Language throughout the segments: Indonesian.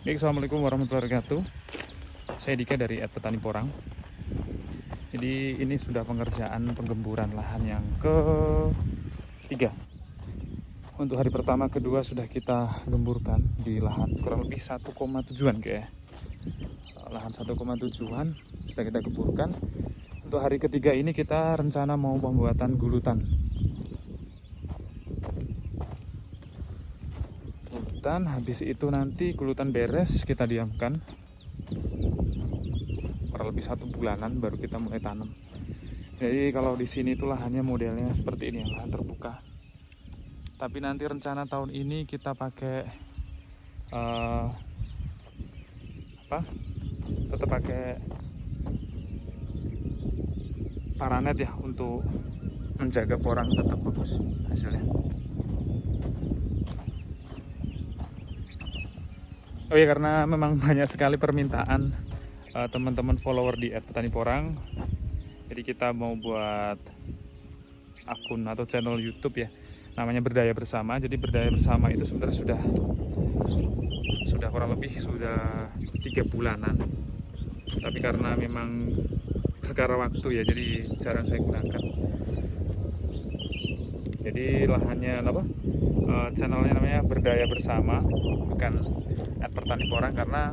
Oke, Assalamualaikum warahmatullahi wabarakatuh. Saya Dika dari Petani Porang. Jadi ini sudah pengerjaan penggemburan lahan yang ketiga. Untuk hari pertama, kedua sudah kita gemburkan di lahan kurang lebih 1,7-an kayak. Lahan 1,7-an sudah kita gemburkan. Untuk hari ketiga ini kita rencana mau pembuatan gulutan. Habis itu nanti gulutan beres kita diamkan kurang lebih 1 bulanan baru kita mulai tanam. Jadi kalau di sini itu lahannya modelnya seperti ini, lahan terbuka. Tapi nanti rencana tahun ini kita pakai tetap pakai paranet ya untuk menjaga porang tetap bagus hasilnya. Oh ya, karena memang banyak sekali permintaan teman-teman follower di @petani porang. Jadi kita mau buat akun atau channel YouTube ya, namanya Berdaya Bersama. Jadi Berdaya Bersama itu sebenarnya sudah kurang lebih 3 bulanan. Tapi karena memang perkara waktu ya, jadi jarang saya gunakan. Jadi lahannya channelnya namanya Berdaya Bersama, bukan @petani porang, karena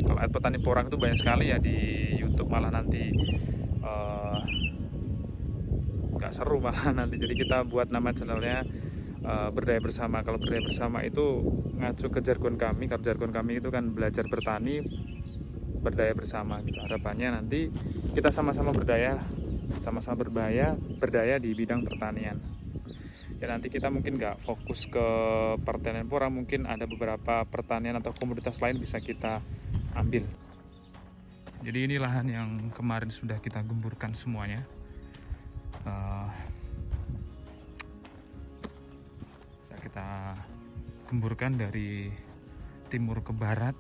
kalau @petani porang itu banyak sekali ya di YouTube, malah nanti nggak seru malah nanti. Jadi kita buat nama channelnya Berdaya Bersama. Kalau Berdaya Bersama itu ngacu ke jargon kami, karena jargon kami itu kan belajar bertani berdaya bersama gitu. Harapannya nanti kita sama-sama berdaya di bidang pertanian. Ya nanti kita mungkin nggak fokus ke pertanian porang, mungkin ada beberapa pertanian atau komoditas lain bisa kita ambil. Jadi ini lahan yang kemarin sudah kita gemburkan semuanya. Kita gemburkan dari timur ke barat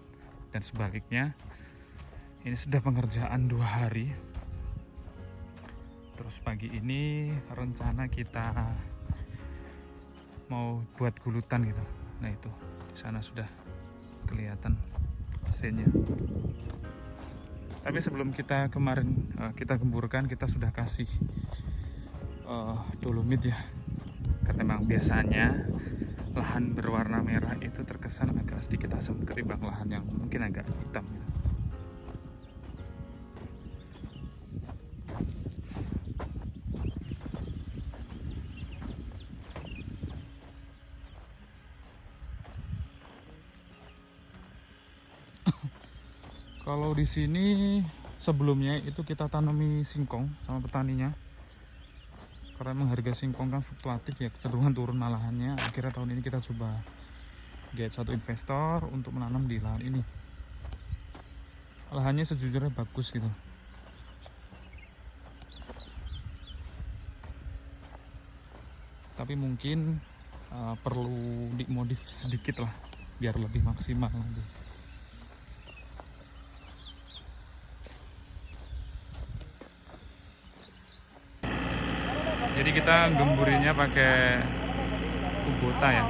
dan sebaliknya. Ini sudah pengerjaan 2 hari. Terus pagi ini rencana kita mau buat gulutan gitu. Nah itu di sana sudah kelihatan hasilnya. Tapi sebelum kita kemarin kita gemburkan, kita sudah kasih dolomit ya, karena memang biasanya lahan berwarna merah itu terkesan agak sedikit asam ketimbang lahan yang mungkin agak hitam gitu. Kalau di sini sebelumnya itu kita tanami singkong sama petaninya. Karena memang harga singkong kan fluktuatif ya, kecenderungan turun malahannya. Akhirnya tahun ini kita coba get satu investor untuk menanam di lahan ini. Lahannya sejujurnya bagus gitu. Tapi mungkin perlu dimodif sedikit lah biar lebih maksimal nanti. Jadi kita gemburinnya pakai kubota ya.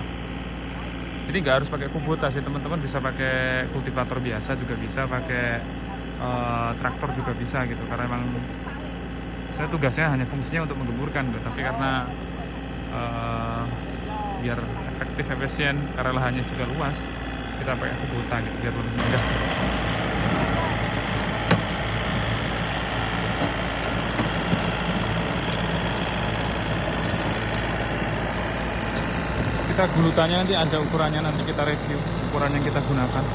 Jadi nggak harus pakai kubota sih teman-teman, bisa pakai kultivator biasa juga bisa, pakai traktor juga bisa gitu. Karena emang saya tugasnya hanya fungsinya untuk menggemburkan gitu. Tapi karena biar efektif efisien, karena lahannya juga luas, kita pakai kubota gitu biar lebih mudah. Kita gulutannya nanti ada ukurannya, nanti kita review ukuran yang kita gunakan.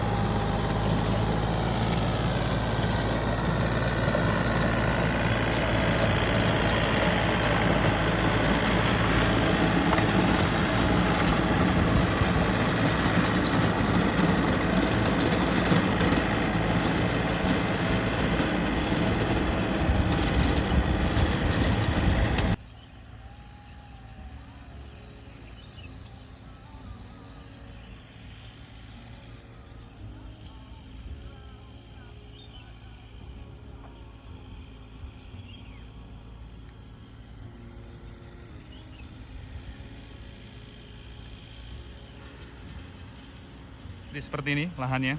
Jadi seperti ini lahannya.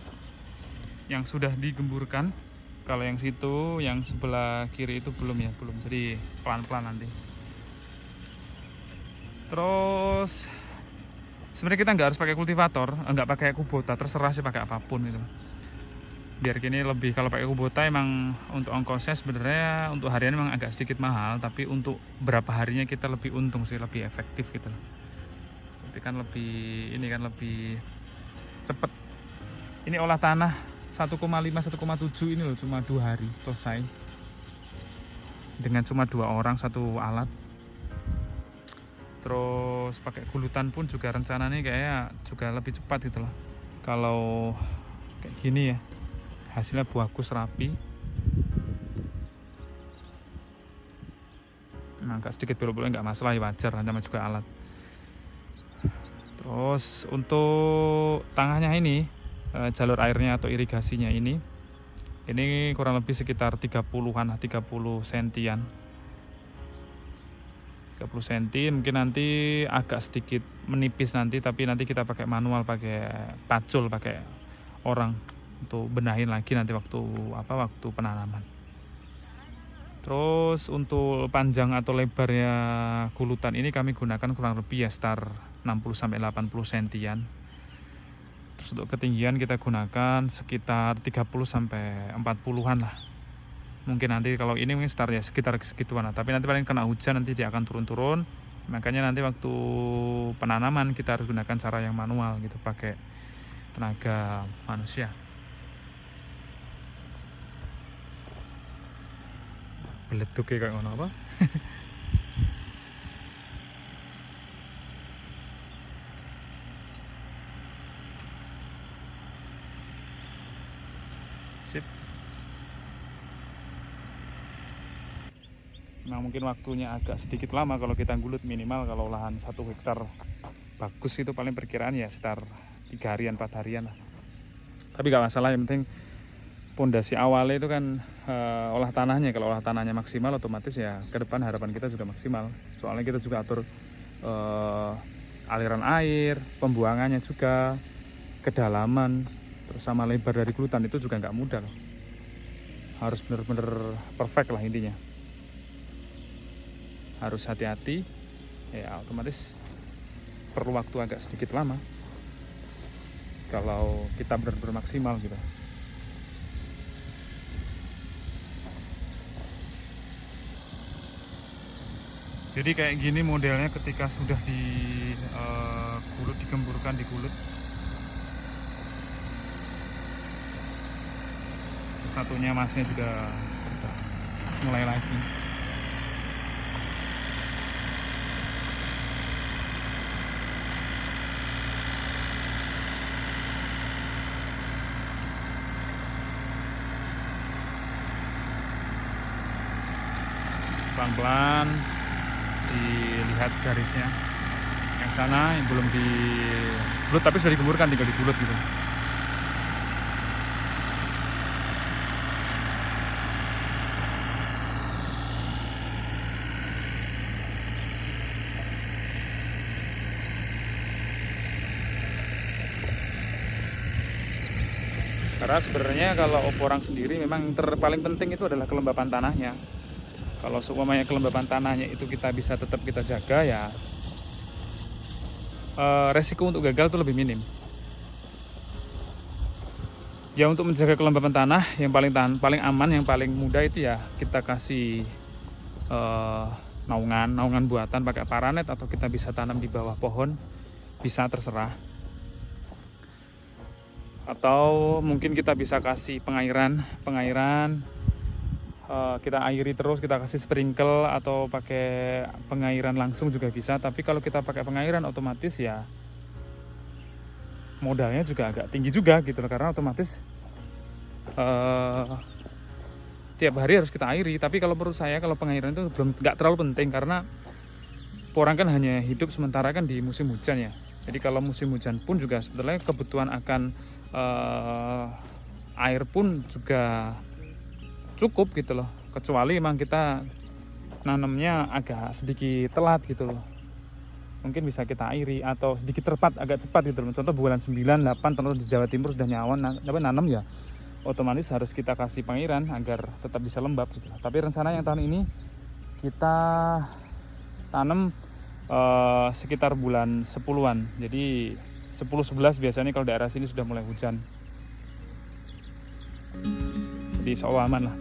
yang sudah digemburkan. Kalau yang situ, yang sebelah kiri itu belum ya, belum. Jadi pelan-pelan nanti. Terus sebenarnya kita nggak harus pakai kultivator, nggak pakai kubota, terserah sih pakai apapun gitu. Biar gini lebih, kalau pakai kubota emang untuk ongkosnya sebenarnya untuk harian memang agak sedikit mahal, tapi untuk berapa harinya kita lebih untung sih, lebih efektif gitu loh. Tapi kan lebih ini kan lebih cepet. Ini olah tanah 1,5 1,7 ini loh, cuma 2 hari selesai. Dengan cuma 2 orang, 1 alat. Terus pakai gulutan pun juga rencananya kayak juga lebih cepat gitu loh. Kalau kayak gini ya, hasilnya bagus, rapi. Nah, agak sedikit belok-belok nggak masalah ya, wajar, namanya juga alat. Terus untuk tengahnya ini, jalur airnya atau irigasinya ini kurang lebih sekitar 30-an, 30 sentian. 30 cm, mungkin nanti agak sedikit menipis nanti, tapi nanti kita pakai manual, pakai pacul, pakai orang untuk benahin lagi nanti waktu penanaman. Terus untuk panjang atau lebarnya gulutan ini kami gunakan kurang lebih ya sekitar 60-80 cm. Terus untuk ketinggian kita gunakan sekitar 30-40-an lah. Mungkin nanti kalau ini mungkin start ya sekitar segituan lah. Tapi nanti paling kena hujan nanti dia akan turun-turun. Makanya nanti waktu penanaman kita harus gunakan cara yang manual gitu, pakai tenaga manusia. Beleduk kayak ngono apa? Sip. Nah, mungkin waktunya agak sedikit lama kalau kita gulut, minimal kalau lahan 1 hektar bagus itu paling perkiraan ya sekitar 3 harian 4 harian lah. Tapi gak masalah, yang penting pondasi awalnya itu kan olah tanahnya. Kalau olah tanahnya maksimal, otomatis ya ke depan harapan kita juga maksimal. Soalnya kita juga atur aliran air, pembuangannya juga, kedalaman, terus sama lebar dari gulutan itu juga nggak mudah loh. Harus bener-bener perfect lah intinya. Harus hati-hati, ya otomatis perlu waktu agak sedikit lama kalau kita benar-benar maksimal gitu. Jadi kayak gini modelnya ketika sudah digemburkan, digulut. Satunya masnya juga sudah mulai lagi. Pelan-pelan dilihat garisnya. Yang sana yang belum digulut tapi sudah digemburkan, tinggal digulut gitu. Karena sebenarnya kalau oporang sendiri memang paling penting itu adalah kelembapan tanahnya. Kalau seumpamanya kelembapan tanahnya itu kita bisa tetap kita jaga ya, resiko untuk gagal itu lebih minim. Ya untuk menjaga kelembapan tanah yang paling aman, yang paling mudah itu ya kita kasih naungan buatan pakai paranet, atau kita bisa tanam di bawah pohon, bisa, terserah. Atau mungkin kita bisa kasih pengairan, kita airi terus, kita kasih sprinkle atau pakai pengairan langsung juga bisa. Tapi kalau kita pakai pengairan otomatis ya modalnya juga agak tinggi juga gitu loh, karena otomatis tiap hari harus kita airi. Tapi kalau menurut saya kalau pengairan itu nggak terlalu penting, karena porang kan hanya hidup sementara kan di musim hujan ya. Jadi kalau musim hujan pun juga sebetulnya kebutuhan akan air pun juga cukup gitu loh, kecuali memang kita nanamnya agak sedikit telat gitu loh, mungkin bisa kita airi atau sedikit agak cepat gitu loh. Contoh bulan 9, 8 contoh di Jawa Timur sudah nanam ya otomatis harus kita kasih pengairan agar tetap bisa lembab gitu. Tapi rencana yang tahun ini kita tanam sekitar bulan 10-an. Jadi 10-11 biasanya kalau daerah sini sudah mulai hujan. Jadi insya Allah aman lah.